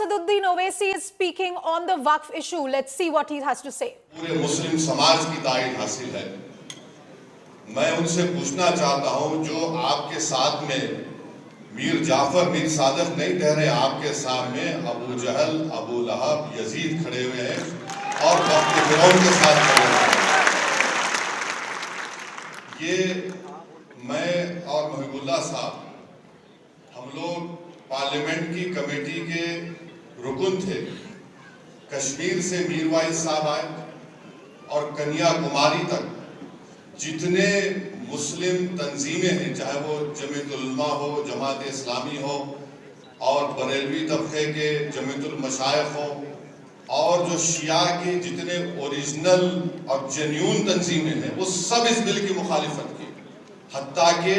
Asaduddin Owaisi is speaking on the Waqf issue. Let's see what he has to say. पूरे मुस्लिम समाज की ताईद हासिल है। मैं उनसे पूछना चाहता हूं, जो आपके साथ में मीर जाफर मीर सादक नहीं ठहरे, आपके सामने अबू जहल, अबू लहब, यजीद खड़े हुए हैं और वक्त फिरौन के साथ खड़े हुए हैं। ये मैं और महबूबुल्लाह साहब, हम लोग पार्लियामेंट की कमेटी के रुकन थे। कश्मीर से मीरवाइज साहब आए और कन्याकुमारी तक जितने मुस्लिम तंजीमें हैं, चाहे वो जमीयतुल उलमा हो, जमात इस्लामी हो और बरेलवी तबके के जमीयतुल मशाइख हो, और जो शिया के जितने ओरिजिनल और जेन्यून तंजीमें हैं, वो सब इस बिल की मुखालिफत की। हत्ता के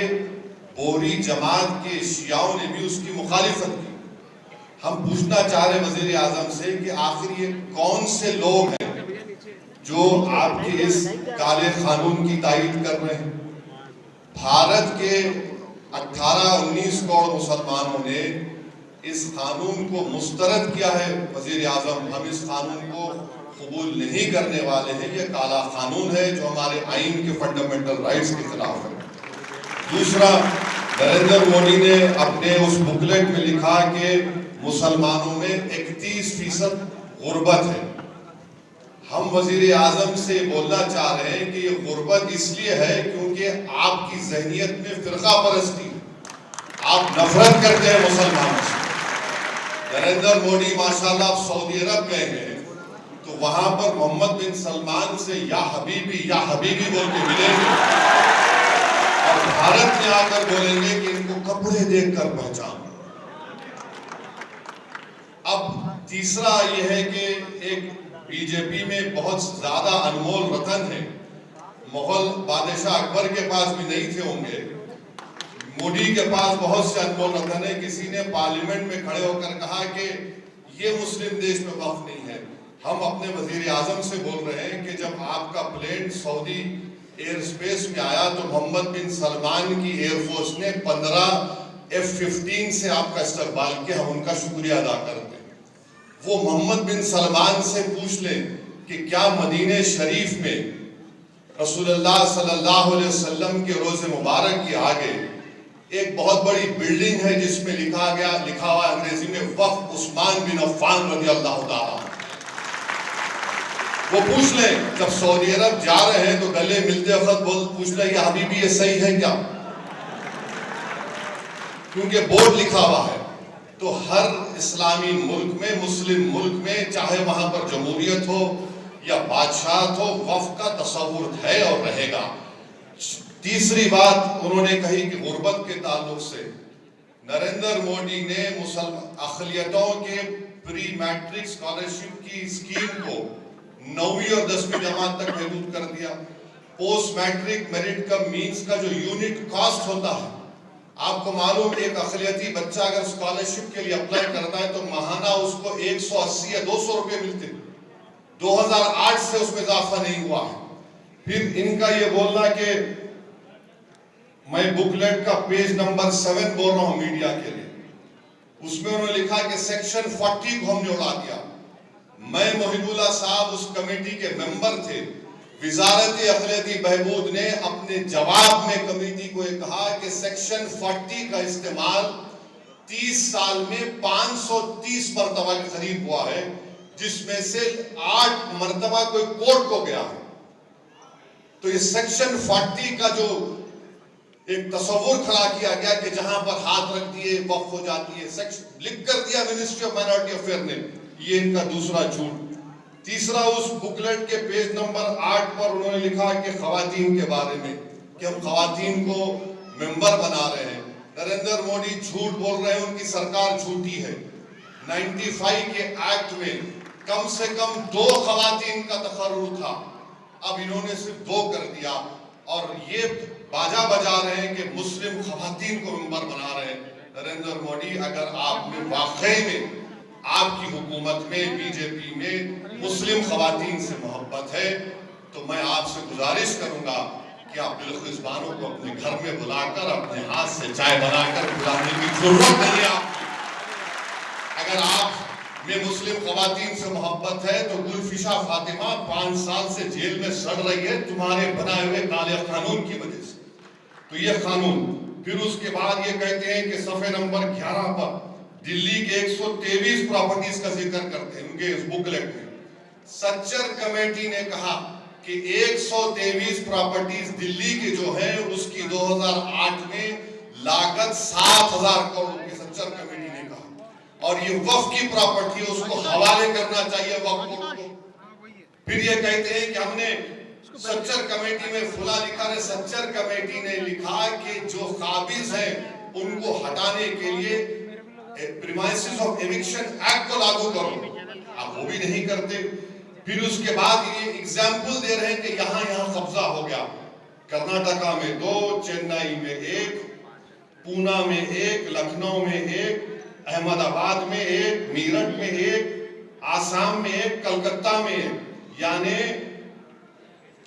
बोरी जमात के शियाओं ने भी उसकी मुखालिफत की। हम पूछना चाह रहे वजीर आजम से कि आखिर ये कौन से लोग हैं जो आपके इस काले कानून की तायीद कर रहे हैं। भारत के 18-19 करोड़ मुसलमानों ने इस कानून को मुस्तरद किया है। वजीर आजम, हम इस कानून को कबूल नहीं करने वाले हैं। ये काला कानून है जो हमारे आइन के फंडामेंटल राइट्स के खिलाफ है। दूसरा, नरेंद्र मोदी ने अपने उस बुकलेट में लिखा कि मुसलमानों में 31% गुर्बत है। हम वजीर आजम से बोलना चाह रहे हैं कि ये गुर्बत इसलिए है क्योंकि आपकी ज़हनियत में फिरका परस्ती, आप नफरत करते हैं मुसलमानों से। नरेंद्र मोदी माशाल्लाह आप सऊदी अरब गए हैं तो वहां पर मोहम्मद बिन सलमान से या हबीबी बोल के मिलेंगे और भारत में आकर बोलेंगे कि इनको कपड़े देखकर पहचान। अब तीसरा यह है कि एक बीजेपी में बहुत ज्यादा अनमोल रतन है, मुगल बादशाह अकबर के पास भी नहीं थे होंगे, मोदी के पास बहुत से अनमोल रतन है। किसी ने पार्लियामेंट में खड़े होकर कहा कि ये मुस्लिम देश में वक्फ नहीं है। हम अपने वजीर आजम से बोल रहे हैं कि जब आपका प्लेन सऊदी एयर स्पेस में आया तो मोहम्मद बिन सलमान की एयरफोर्स ने 15 F-15 से आपका इस्तकबाल किया, हम उनका शुक्रिया अदा करते हैं। वो मोहम्मद बिन सलमान से पूछ लें कि क्या मदीने शरीफ में रसूलुल्लाह सल्लल्लाहु अलैहि वसल्लम के रोज़े मुबारक के आगे एक बहुत बड़ी बिल्डिंग है जिसमें लिखा हुआ अंग्रेजी में वक्फ उस्मान बिन अफ़्फ़ान रज़ियल्लाहु ताला। वो पूछ लें, जब सऊदी अरब जा रहे हैं तो गले मिलते वक्त पूछ लें, ये हबीबी ये सही है क्या, क्योंकि बोर्ड लिखा हुआ है। तो हर इस्लामी मुल्क में, मुस्लिम मुल्क में, चाहे वहां पर जमहूरियत हो या बादशाहत हो, वक्फ का तसव्वुर है और रहेगा। तीसरी बात उन्होंने कही कि गुर्बत के ताल्लुक से नरेंद्र मोदी ने मुसलमान अक़लियतों के प्री मैट्रिक स्कॉलरशिप की स्कीम को 9वीं और 10वीं जमात तक महदूद कर दिया। पोस्ट मैट्रिक मेरिट का मीन्स का जो यूनिट कॉस्ट होता है, आपको मालूम, एक अक़लियती बच्चा अगर स्कॉलरशिप के लिए अप्लाई करता है तो महाना उसको 180 या 200 रुपये मिलते। 2008 से उसमें इजाफा नहीं हुआ है। फिर इनका ये बोलना कि मैं बुकलेट का पेज नंबर 7 बोल रहा हूं मीडिया के लिए, उसमें उन्होंने लिखा कि सेक्शन 40 को हमने उड़ा दिया। मैं मोहिबुल्लाह साहब उस कमेटी के मेंबर थे। वजारत अक़लियती बहबूद ने अपने जवाब में कमेटी को कहा कि सेक्शन 40 का इस्तेमाल 30 साल में 530 मरतबा के करीब हुआ है, जिसमें से 8 मरतबा कोई कोर्ट को गया है। तो ये सेक्शन 40 का जो एक तस्वुर खड़ा किया गया कि जहां पर हाथ रख दिए वक्फ हो जाती है, सेक्शन लिख कर दिया मिनिस्ट्री ऑफ माइनॉरिटी अफेयर ने, ये इनका दूसरा झूठ। तीसरा, उस बुकलेट के पेज नंबर 8 पर उन्होंने लिखा कि खवातीन के बारे में कि हम खवातीन को मेंबर बना रहे हैं। नरेंद्र मोदी झूठ बोल रहे हैं, उनकी सरकार झूठी है। 95 के एक्ट में कम से कम 2 खवातीन का तकर्रुर था, अब इन्होंने सिर्फ 2 कर दिया और ये बाजा बजा रहे हैं कि मुस्लिम खवातीन को मेंबर बना रहे हैं। नरेंद्र मोदी, अगर आप में वाकई में आपकी हुकूमत में, बीजेपी में मुस्लिम खवातीन से मोहब्बत है तो मैं आपसे गुजारिश करूंगा कि आप बिल्कुल बानों को अपने घर में बुलाकर अपने हाथ से चाय बनाकर पिलाने की जरूरत नहीं है। अगर आप میں مسلم خواتین سے محبت ہے تو گلفشا فاطمہ 5 سال سے جیل میں سڑ رہی ہے تمہارے بنائے ہوئے کالے قانون کی وجہ سے. تو یہ قانون پھر اس کے بعد یہ کہتے ہیں کہ صفحے نمبر 11 پر دلی کے 123 پراپرٹیز کا ذکر کرتے ہیں ان کے اس بکلیٹ میں. سچر کمیٹی نے کہا کہ 123 پراپرٹیز دلی کے جو ہیں اس کی 2008 میں لاگت 7,000 کروڑ روپے سچر کمیٹی نے کہا. اور یہ وقف کی پراپرٹی ہے اس کو حوالے کرنا چاہیے وقف بورڈ کو. پھر یہ کہتے ہیں کہ ہم نے سچر کمیٹی میں فلاں لکھا ہے. سچر کمیٹی نے لکھا کہ جو قابض ہیں ان کو ہٹانے کے لیے پریمائسز آف ایوکشن ایکٹ کو لاگو کرو. آپ وہ بھی نہیں کرتے. پھر اس کے بعد یہ ایگزامپل دے رہے ہیں کہ یہاں قبضہ ہو گیا. کرناٹکا میں 2, چنئی میں 1, پونا میں 1, لکھنؤ میں 1, احمد آباد میں 1, میرٹھ میں 1, آسام میں 1, کلکتہ میں 1. یعنی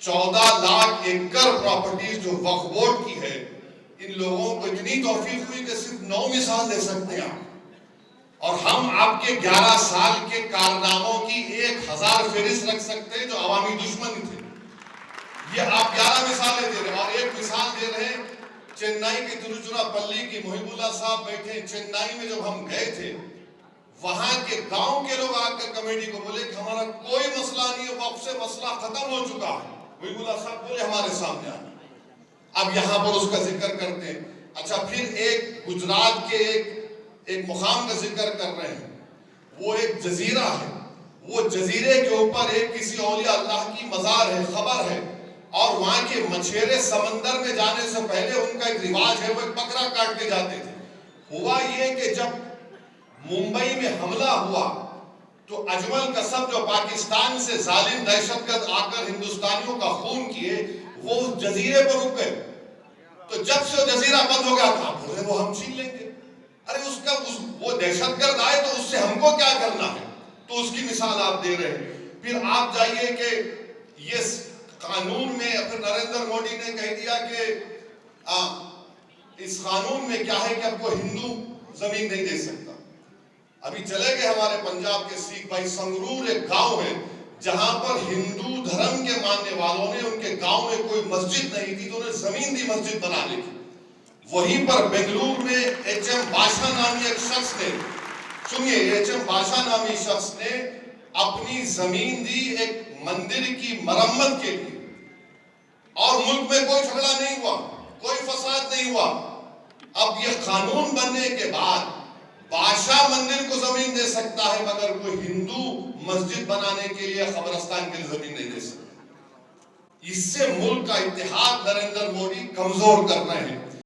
14 لاکھ ایکڑ پراپرٹیز جو وقف بورڈ کی ہے. ان لوگوں کو اتنی توفیق ہوئی کہ صرف 9 مثال دے سکتے ہیں آپ. اور ہم آپ کے 11 سال کے کارناموں کی 1000 فہرست رکھ سکتے ہیں جو عوامی دشمن تھے. یہ آپ 11 مثالیں دے رہے ہیں. اور ایک مثال دے رہے ہیں چنئی کے تروچیراپلی کی. محب اللہ صاحب بیٹھے ہیں چنئی میں. جب ہم گئے تھے وہاں کے گاؤں کے لوگ آ کر کمیٹی کو بولے کہ ہمارا کوئی مسئلہ نہیں ہے, وقف سے مسئلہ ختم ہو چکا ہے. محب اللہ صاحب بولے ہمارے سامنے آ. اب یہاں پر اس کا ذکر کرتے ہیں. اچھا پھر ایک گجرات کے ایک مقام کا ذکر کر رہے ہیں. وہ ایک جزیرہ ہے. وہ جزیرے کے اوپر ایک کسی اولیاء اللہ کی مزار ہے, خبر ہے. اور وہاں کے مچھیرے سمندر میں جانے سے پہلے ان کا ایک رواج ہے, وہ ایک بکرا کاٹ کے جاتے تھے. ہوا یہ کہ جب ممبئی میں حملہ ہوا تو اجمل قصب جو پاکستان سے ظالم دہشت گرد آ کر ہندوستانیوں کا خون کیے وہ اس جزیرے پر رک گئے. تو جب سے وہ جزیرہ بند ہو گیا تھا بولے وہ ہم چھین لیں گے. ارے وہ دہشت گرد آئے تو اس سے ہم کو کیا کرنا ہے. تو اس کی مثال آپ دے رہے ہیں. پھر آپ جائیے کہ یہ قانون میں پھر نریندر مودی نے کہہ دیا کہ اس قانون میں کیا ہے کہ اب کو ہندو زمین نہیں دے سکتا. ابھی چلے گئے ہمارے پنجاب کے سکھ بھائی, سنگرور ایک گاؤں ہے جہاں پر ہندو دھرم کے ماننے والوں نے ان کے گاؤں میں کوئی مسجد نہیں تھی تو انہیں زمین دی مسجد بنانے کی. وہیں پر بنگلور میں ایچ ایم باشا نامی ایک شخص نے, سنیے, ایچ ایم باشا نامی شخص نے اپنی زمین دی ایک مندر کی مرمت کے لیے. اور ملک میں کوئی جھگڑا نہیں ہوا, کوئی فساد نہیں ہوا. اب یہ قانون بننے کے بعد بادشاہ مندر کو زمین دے سکتا ہے مگر کوئی ہندو مسجد بنانے کے لیے قبرستان کے لیے زمین نہیں دے سکتا. اس سے ملک کا اتحاد نریندر مودی کمزور کر رہے ہیں.